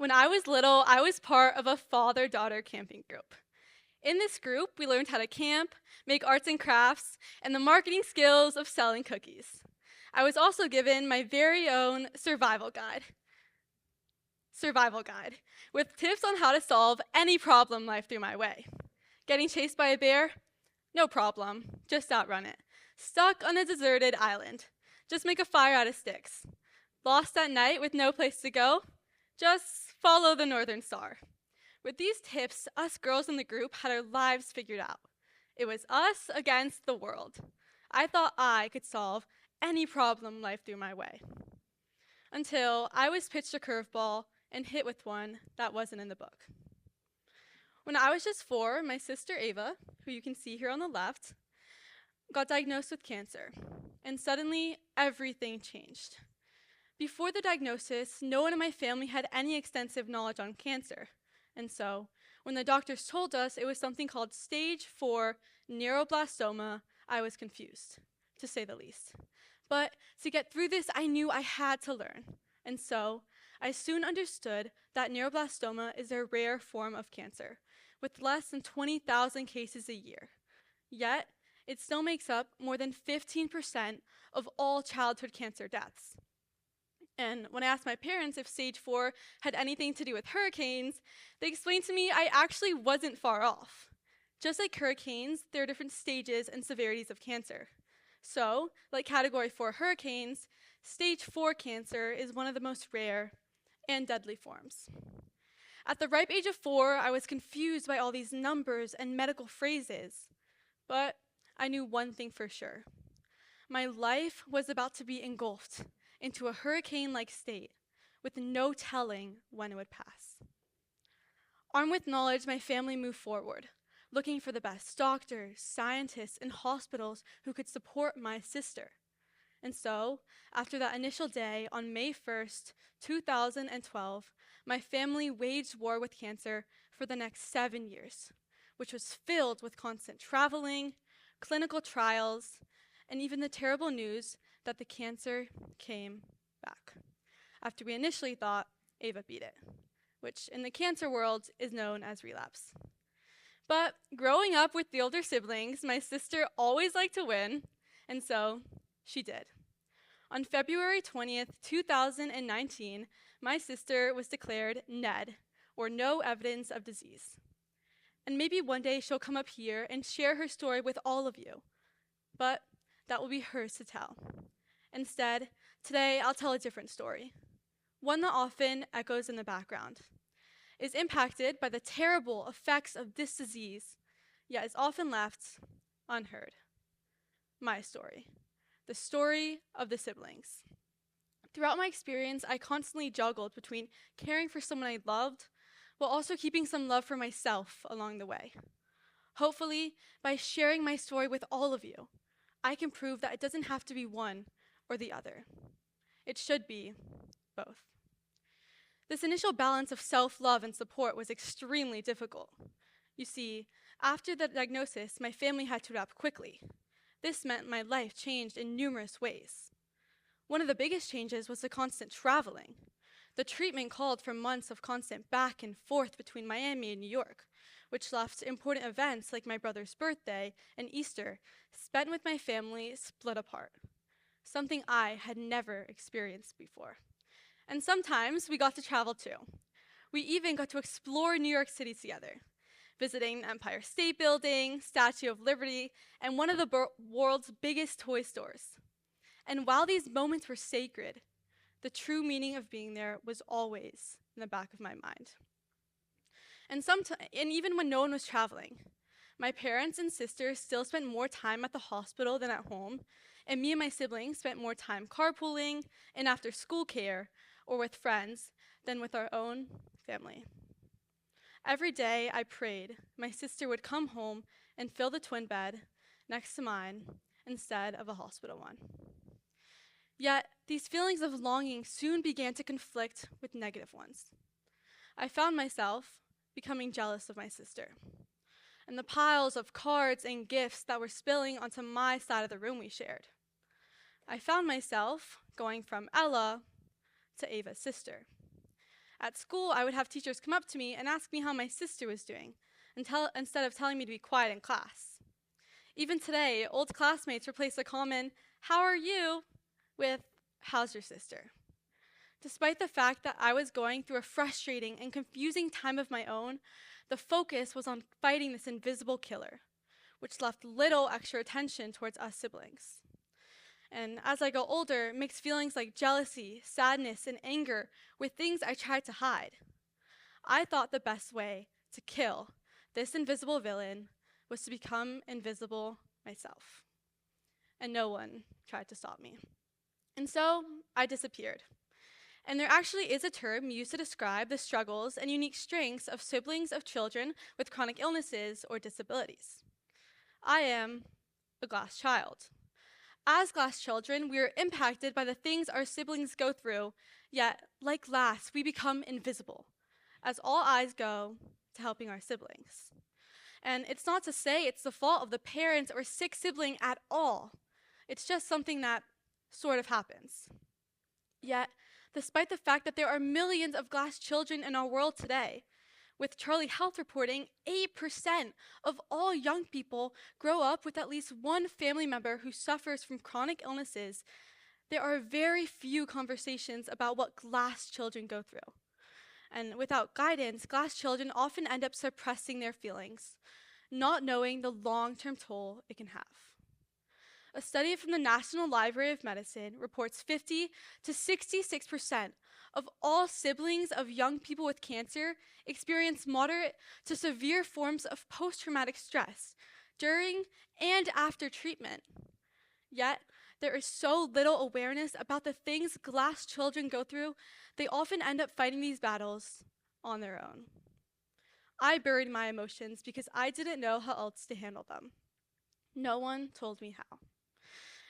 When I was little, I was part of a father-daughter camping group. In this group, we learned how to camp, make arts and crafts, and the marketing skills of selling cookies. I was also given my very own survival guide, with tips on how to solve any problem life threw my way. Getting chased by a bear? No problem, just outrun it. Stuck on a deserted island? Just make a fire out of sticks. Lost at night with no place to go? Just follow the Northern Star. With these tips, us girls in the group had our lives figured out. It was us against the world. I thought I could solve any problem life threw my way. Until I was pitched a curveball and hit with one that wasn't in the book. When I was just 4, my sister Ava, who you can see here on the left, got diagnosed with cancer. And suddenly, everything changed. Before the diagnosis, no one in my family had any extensive knowledge on cancer. And so, when the doctors told us it was something called stage 4 neuroblastoma, I was confused, to say the least. But to get through this, I knew I had to learn. And so, I soon understood that neuroblastoma is a rare form of cancer, with less than 20,000 cases a year. Yet, it still makes up more than 15% of all childhood cancer deaths. And when I asked my parents if stage 4 had anything to do with hurricanes, they explained to me I actually wasn't far off. Just like hurricanes, there are different stages and severities of cancer. So, like category 4 hurricanes, stage 4 cancer is one of the most rare and deadly forms. At the ripe age of 4, I was confused by all these numbers and medical phrases. But I knew one thing for sure. My life was about to be engulfed into a hurricane-like state, with no telling when it would pass. Armed with knowledge, my family moved forward, looking for the best doctors, scientists, and hospitals who could support my sister. And so, after that initial day on May 1st, 2012, my family waged war with cancer for the next 7 years, which was filled with constant traveling, clinical trials, and even the terrible news that the cancer came back, after we initially thought Ava beat it, which in the cancer world is known as relapse. But growing up with the older siblings, my sister always liked to win, and so she did. On February 20th, 2019, my sister was declared NED, or no evidence of disease. And maybe one day she'll come up here and share her story with all of you, but that will be hers to tell. Instead, today I'll tell a different story, one that often echoes in the background, is impacted by the terrible effects of this disease, yet is often left unheard. My story, the story of the siblings. Throughout my experience, I constantly juggled between caring for someone I loved while also keeping some love for myself along the way. Hopefully, by sharing my story with all of you, I can prove that it doesn't have to be one or the other. It should be both. This initial balance of self-love and support was extremely difficult. You see, after the diagnosis, my family had to adapt quickly. This meant my life changed in numerous ways. One of the biggest changes was the constant traveling. The treatment called for months of constant back and forth between Miami and New York, which left important events like my brother's birthday and Easter spent with my family split apart, something I had never experienced before. And sometimes we got to travel too. We even got to explore New York City together, visiting Empire State Building, Statue of Liberty, and one of the world's biggest toy stores. And while these moments were sacred, the true meaning of being there was always in the back of my mind. And even when no one was traveling, my parents and sisters still spent more time at the hospital than at home, and me and my siblings spent more time carpooling and after school care or with friends than with our own family. Every day I prayed my sister would come home and fill the twin bed next to mine instead of a hospital one. Yet, these feelings of longing soon began to conflict with negative ones. I found myself becoming jealous of my sister, and the piles of cards and gifts that were spilling onto my side of the room we shared. I found myself going from Ella to Ava's sister. At school, I would have teachers come up to me and ask me how my sister was doing, instead of telling me to be quiet in class. Even today, old classmates replace a common, "How are you?" with, "How's your sister?" Despite the fact that I was going through a frustrating and confusing time of my own, the focus was on fighting this invisible killer, which left little extra attention towards us siblings. And as I got older, mixed feelings like jealousy, sadness, and anger were things I tried to hide. I thought the best way to kill this invisible villain was to become invisible myself. And no one tried to stop me. And so I disappeared. And there actually is a term used to describe the struggles and unique strengths of siblings of children with chronic illnesses or disabilities. I am a glass child. As glass children, we are impacted by the things our siblings go through, yet, like glass, we become invisible, as all eyes go to helping our siblings. And it's not to say it's the fault of the parents or sick sibling at all. It's just something that sort of happens. Yet, despite the fact that there are millions of glass children in our world today, with Charlie Health reporting 8% of all young people grow up with at least one family member who suffers from chronic illnesses, there are very few conversations about what glass children go through. And without guidance, glass children often end up suppressing their feelings, not knowing the long-term toll it can have. A study from the National Library of Medicine reports 50 to 66% of all siblings of young people with cancer experience moderate to severe forms of post-traumatic stress during and after treatment. Yet, there is so little awareness about the things glass children go through, they often end up fighting these battles on their own. I buried my emotions because I didn't know how else to handle them. No one told me how.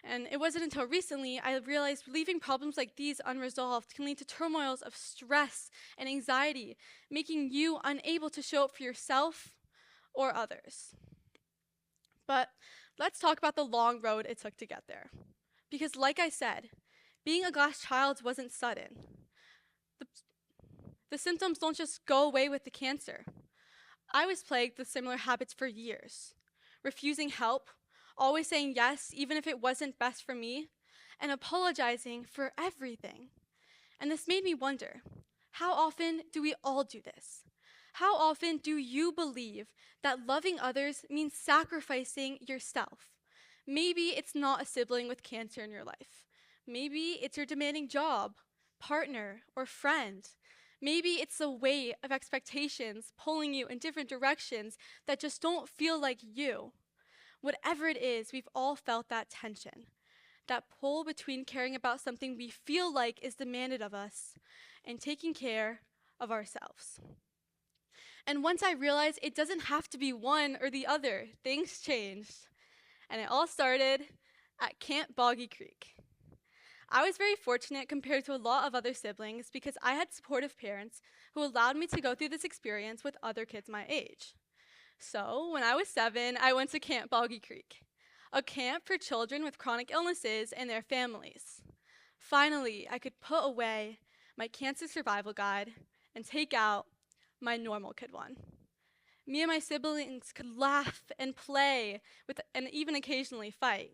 And it wasn't until recently I realized leaving problems like these unresolved can lead to turmoils of stress and anxiety, making you unable to show up for yourself or others. But let's talk about the long road it took to get there. Because like I said, being a glass child wasn't sudden. The symptoms don't just go away with the cancer. I was plagued with similar habits for years, refusing help, always saying yes even if it wasn't best for me, and apologizing for everything. And this made me wonder, how often do we all do this? How often do you believe that loving others means sacrificing yourself? Maybe it's not a sibling with cancer in your life. Maybe it's your demanding job, partner, or friend. Maybe it's the weight of expectations pulling you in different directions that just don't feel like you. Whatever it is, we've all felt that tension, that pull between caring about something we feel like is demanded of us and taking care of ourselves. And once I realized it doesn't have to be one or the other, things changed. And it all started at Camp Boggy Creek. I was very fortunate compared to a lot of other siblings because I had supportive parents who allowed me to go through this experience with other kids my age. So, when I was 7, I went to Camp Boggy Creek, a camp for children with chronic illnesses and their families. Finally, I could put away my cancer survival guide and take out my normal kid one. Me and my siblings could laugh and play and even occasionally fight.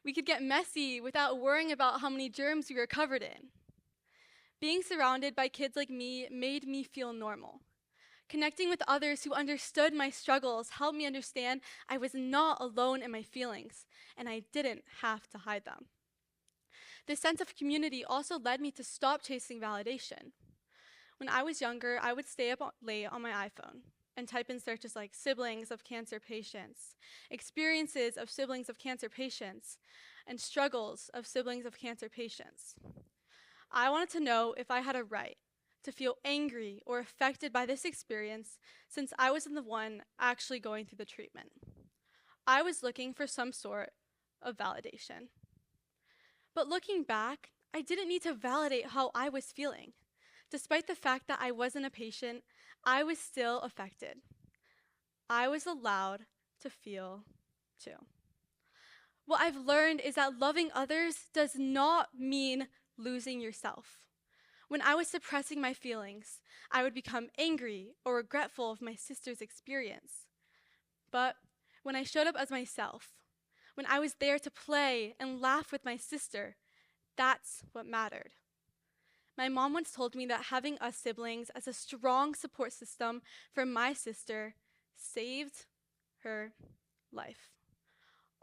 We could get messy without worrying about how many germs we were covered in. Being surrounded by kids like me made me feel normal. Connecting with others who understood my struggles helped me understand I was not alone in my feelings, and I didn't have to hide them. This sense of community also led me to stop chasing validation. When I was younger, I would stay up late on my iPhone and type in searches like siblings of cancer patients, experiences of siblings of cancer patients, and struggles of siblings of cancer patients. I wanted to know if I had a right to feel angry or affected by this experience since I wasn't the one actually going through the treatment. I was looking for some sort of validation. But looking back, I didn't need to validate how I was feeling. Despite the fact that I wasn't a patient, I was still affected. I was allowed to feel too. What I've learned is that loving others does not mean losing yourself. When I was suppressing my feelings, I would become angry or regretful of my sister's experience. But when I showed up as myself, when I was there to play and laugh with my sister, that's what mattered. My mom once told me that having us siblings as a strong support system for my sister saved her life.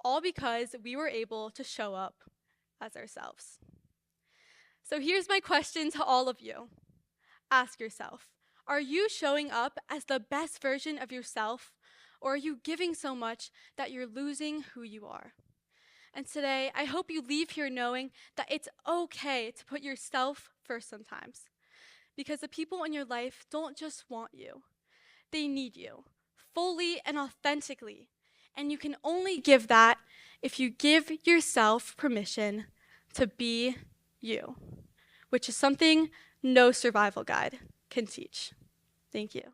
All because we were able to show up as ourselves. So here's my question to all of you. Ask yourself, are you showing up as the best version of yourself, or are you giving so much that you're losing who you are? And today, I hope you leave here knowing that it's okay to put yourself first sometimes, because the people in your life don't just want you. They need you, fully and authentically. And you can only give that if you give yourself permission to be you, which is something no survival guide can teach. Thank you.